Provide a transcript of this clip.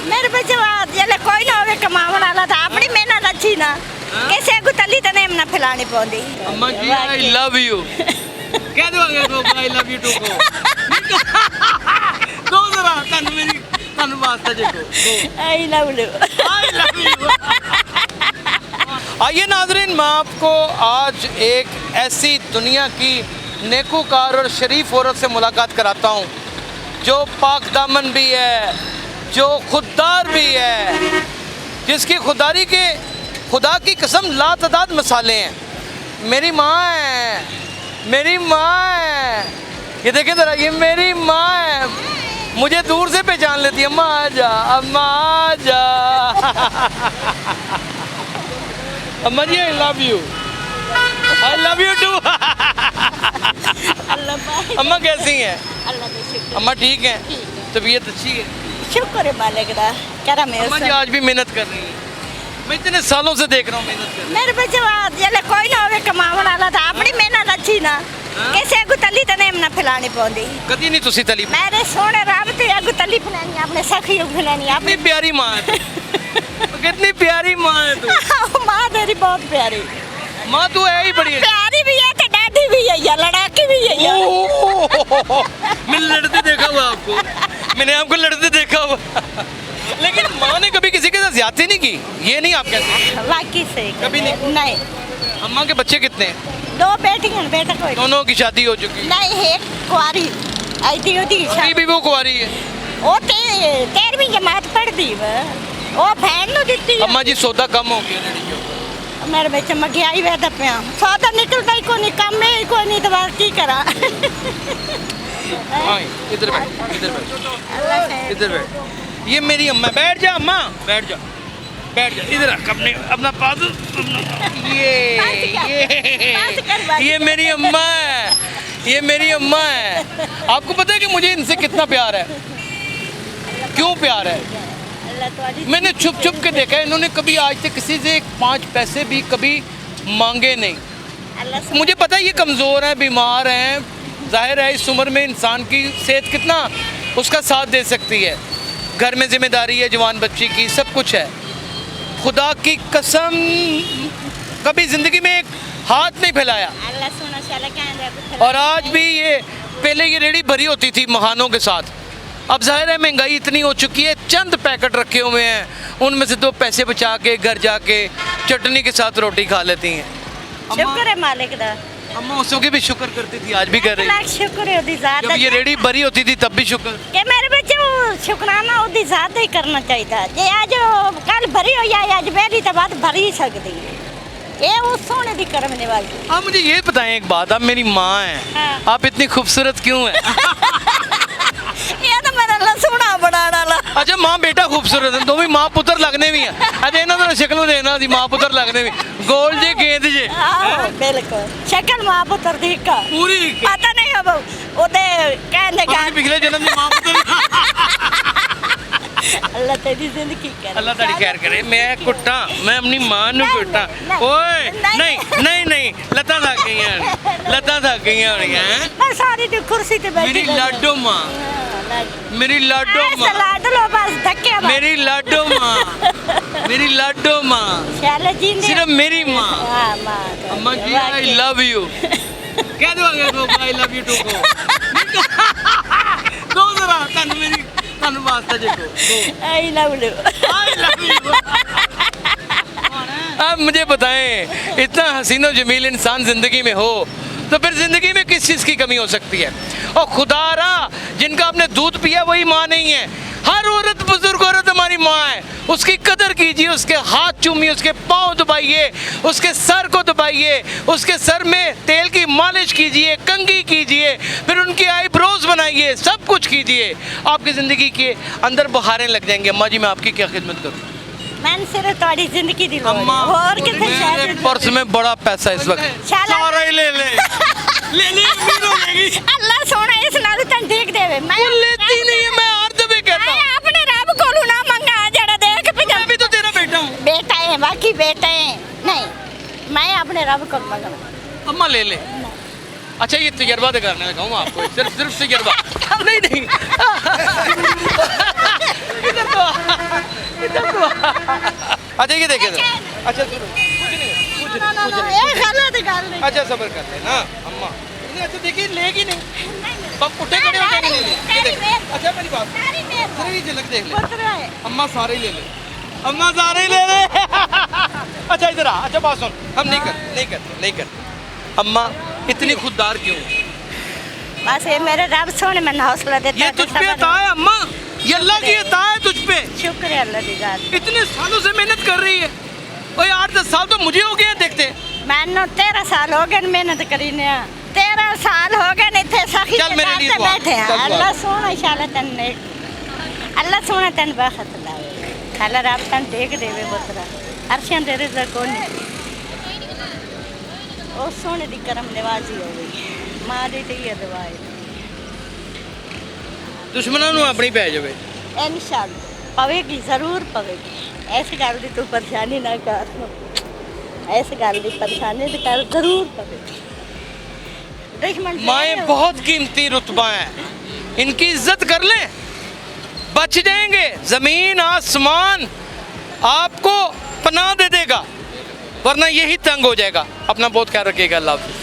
मेरे बच्चे जल्ले कोई ना होवे कमावन वाला था अपनी मेहनत अच्छी ना कैसे को तली तने ना फैलानी पौंदी। अम्मा जी आई लव यू कह दो अगर को आई लव यू टू को दो जरा तन मेरी तन वास्ता जे को आई लव यू। आइए नाज़रीन, मैं आपको आज एक ऐसी दुनिया की नेकूकार और शरीफ औरत से मुलाकात कराता हूँ जो पाक दामन भी है, जो खुददार भी है, जिसकी खुदारी के खुदा की कसम लातादाद मसाले हैं। मेरी माँ है, मेरी माँ है, ये देखें ज़रा, ये मेरी माँ है, मुझे दूर से पहचान लेती है। अम्मा आ जा, अम्मा आ जा। अम्मा जी I love you, I love you too. अम्मा कैसी हैं? अम्मा ठीक हैं? तबीयत अच्छी है? शुक्र है मालिक दा करम है। अम्मा जी आज भी मेहनत कर रही हैं, मैं इतने सालों से देख रहा हूँ मेहनत कर रही हैं। मेरे बच्चे जल्ले कोई ना होवे कमावन वाला था अपनी मेहनत अच्छी ना कैसे को तली तने ना फैलानी पौंदी। कदी नहीं तुसी तली मेरे सोने रब ते अगु तली फैलानी अपने सखियों फैलानी कितनी प्यारी माँ है तू। कितनी प्यारी माँ है तू। माँ तेरी बहुत प्यारी। माँ तू है ही बड़ी प्यारी भी है ते डाडी भी है या लड़ाकी भी है या। मैंने लड़ते देखा हुआ आपको, मैंने आपको लड़ते देखा हुआ। लेकिन माँ ने कभी किसी के साथ ज्यादती नहीं की, ये नहीं आप कहते हैं? वाकई से कभी नहीं? नहीं। अम्मा के बच्चे कितने हैं? 2 बेटियां बेटा कोई दोनों की शादी हो चुकी है? नहीं एक कुंवारी आई होती अभी भी वो कुंवारी है? वो 13वीं जमात पढ़दी वो बहन नु दित्ती। अम्मा जी सौदा कम हो गया लड़कियों, मेरे बच्चे महंगाई वैदा पिया सौदा निकलता ही कोनी काम में कोई नहीं दवा की करा। हाँ इधर बैठ, इधर बैठ, इधर बैठ। ये मेरी अम्मा, बैठ जा अम्मा, बैठ जा, बैठ जा, इधर रख अपने अपना पास। ये मेरी अम्मा है, ये मेरी अम्मा है। आपको पता है कि मुझे इनसे कितना प्यार है? क्यों प्यार है? मैंने छुप छुप के देखा है, इन्होंने कभी आज तक किसी से 5 पैसे भी कभी मांगे नहीं। मुझे पता है ये कमज़ोर हैं, बीमार हैं, जाहिर है इस उम्र में इंसान की सेहत कितना उसका साथ दे सकती है, घर में जिम्मेदारी है जवान बच्ची की, सब कुछ है। खुदा की कसम कभी ज़िंदगी में एक हाथ नहीं फैलाया। और आज भी ये पहले ये रेडी भरी होती थी मखानों के साथ, अब जाहिर है महंगाई इतनी हो चुकी है, चंद पैकेट रखे हुए हैं, उनमें से 2 पैसे बचा के घर जाके चटनी के साथ रोटी खा लेती हैं। शुक्र है मालिक दा। अम्मा उसों की भी शुक्र करती थी, आज भी कर रही है। शुक्र है ओदी ज़ात जब ये रेडी भरी होती थी तब भी शुक्र। के मेरे बच्चे शुक्राना ओदी ज़ात ही करना चाहिए था। जे आज कल भरी हो या आज बेली तो बात भरी ही सकती है, ये वो सोने दी करने वाली। हाँ मुझे ये बताएं एक बात, आप मेरी माँ हैं, हाँ। आप इतनी खूबसूरत क्यों हैं? ये तो मेरा लसुना बड़ा डाला। अच्छा माँ बेटा खूबसूरत है, तो भी माँ पुत्र लगने भी है। अच्छा इन्हों तो शक्ल देखना सी, माँ पुत्र लगने भी गोल जे गेंद जे। हाँ बिल्कुल शक्ल माँ पुत्र दी का पूरी पता नहीं अब ओदे कहने का पिछले जन्म में माँ पुत्र। अल्लाह तेरी जिंदगी करे, अल्लाह तेरी खैर करे। मैं कुट्टा, मैं अपनी माँ नु कुट्टा। ओए नहीं नहीं नहीं, लता थक गई हैं, लता थक गई हैं। मैं सारी दी कुर्सी पे बैठी मेरी लाडो माँ, मेरी लाडो माँ, लाडो लो बस धक्के मार। मेरी लाडो माँ, मेरी लाडो माँ, चलो जींदे सिर्फ मेरी माँ। हाँ माँ। अम्मा जी आई लव यू कह दो अगर को आई लव यू टू को दो जरा तन मेरी तन वास्ता जे को आई love you. I love you. अब मुझे बताएं, इतना हसीन और जमील इंसान जिंदगी में हो तो फिर जिंदगी में किस चीज़ की कमी हो सकती है? और खुदारा जिनका आपने दूध पिया वही माँ नहीं है। हर औरत बुजुर्ग औरत हमारी माँ है, उसकी कदर कीजिए, उसके हाथ चूमिए, उसके पाँव दबाइए, उसके सर को दबाइए, उसके सर में तेल की मालिश कीजिए, कंघी कीजिए, फिर उनकी आईब्रोज बनाइए, सब कुछ कीजिए, आपकी ज़िंदगी के अंदर बहारें लग जाएंगी। अम्मा जी मैं आपकी क्या खिदमत करूँ? मैंने सिर्फ थोड़ी जिंदगी दी अम्मा और कितने मेरे पर्स में बड़ा पैसा इस वक्त, सारा ही ले ले ले ले अमीर हो जाएगी। अल्लाह सोना इस नाल तन देख देवे। मैं लेती नहीं है, मैं हर दफे कहता हूँ मैं अपने रब कोलू ना मंगा जड़ा देख पे मैं भी तो तेरा बेटा हूँ। बेटा है बाकी बेटा है नहीं, मैं अपने रब को मंगा। अम्मा ले ले। अच्छा ये तजर्बा तो करने लगा हूँ आपको, सिर्फ तजर्बा नहीं नहीं अच्छा ये देखे अच्छा सुनो कुछ नहीं ਇਹ ਗਲਤ ਗੱਲ ਨਹੀਂ अच्छा सबर कर ले ना अम्मा नहीं अच्छा देखिए लेगी नहीं बम उठे खड़े हो जाएंगे नहीं ले ये देख अच्छा मेरी बात ਸਾਰੀ ਮੇਰ सारी झलक देख ले ਪੁੱਤਰ ਹੈ अम्मा सारे ही ले ले अम्मा सारे ही ले ले अच्छा इधर आ अच्छा बात सुन हम नहीं करते अम्मा इतनी खुददार क्यों ਬਸ ਇਹ ਮੇਰੇ ਰੱਬ ਸੋਹਣੇ ਮੈਨੂੰ ਹੌਸਲਾ ਦਿੱਤਾ ये तुझ पे अता है अम्मा ये अल्लाह की अता है तुझ पे ਸ਼ੁਕਰ ਹੈ ਅੱਲਾ ਦੀ ਗੱਲ इतने सालों से मेहनत कर रही है ओए 8-10 साल तो मुझे हो गए देखते ਮੈਨੂੰ 13 ਸਾਲ ਹੋ ਗਏ ਨੇ ਮਿਹਨਤ ਕਰੀ ਨੇ 13 ਸਾਲ ਹੋ ਗਏ ਨੇ ਇੱਥੇ ਸਖੀ ਚੱਲ ਮੇਰੇ ਲਈ ਦੁਆ, ਬੈਠੇ ਆ ਚੱਲ ਦੁਆ। ਅੱਲਾ ਸੋਹਣਾ ਇਨਸ਼ਾਅੱਲਾ ਤੈਨੂੰ ਅੱਲਾ ਸੋਹਣਾ ਤੈਨੂੰ ਬਖਤ ਲਾਵੇ ਖਾਲਾ ਰੱਬ ਤੈਨੂੰ ਦੇਖ ਦੇਵੇ ਪੁੱਤਰਾ ਅਰਸ਼ਾਂ ਦੇ ਰਿਜ਼ਕ ਕੋਨੀ ਉਹ ਸੋਹਣੇ ਦੀ ਕਰਮ ਨਿਵਾਜ਼ੀ ਹੋਵੇ ਮਾਂ ਦੀ ਤੇ ਇਹ ਦੁਆ ਹੈ दुश्मनों ਨੂੰ ਆਪਣੀ ਪੈ ਜਾਵੇ ਇਨਸ਼ਾਅੱਲਾ ਪਵੇਗੀ ਜ਼ਰੂਰ ਪਵੇਗੀ ਇਸ ਗੱਲ ਦੀ ਤੂੰ ਪਰੇਸ਼ਾਨੀ ਨਾ ਕਰ ਇਸ ਗੱਲ ਦੀ ਪਰੇਸ਼ਾਨੀ ਤੇ ਕਰ ਜ਼ਰੂਰ ਪਵੇਗੀ दुश्मन माएँ बहुत कीमती रुतबा हैं इनकी इज्जत कर लें बच जाएंगे जमीन आसमान आपको पनाह दे देगा वरना यही तंग हो जाएगा अपना बहुत ख्याल रखिएगा अल्लाह हाफिज़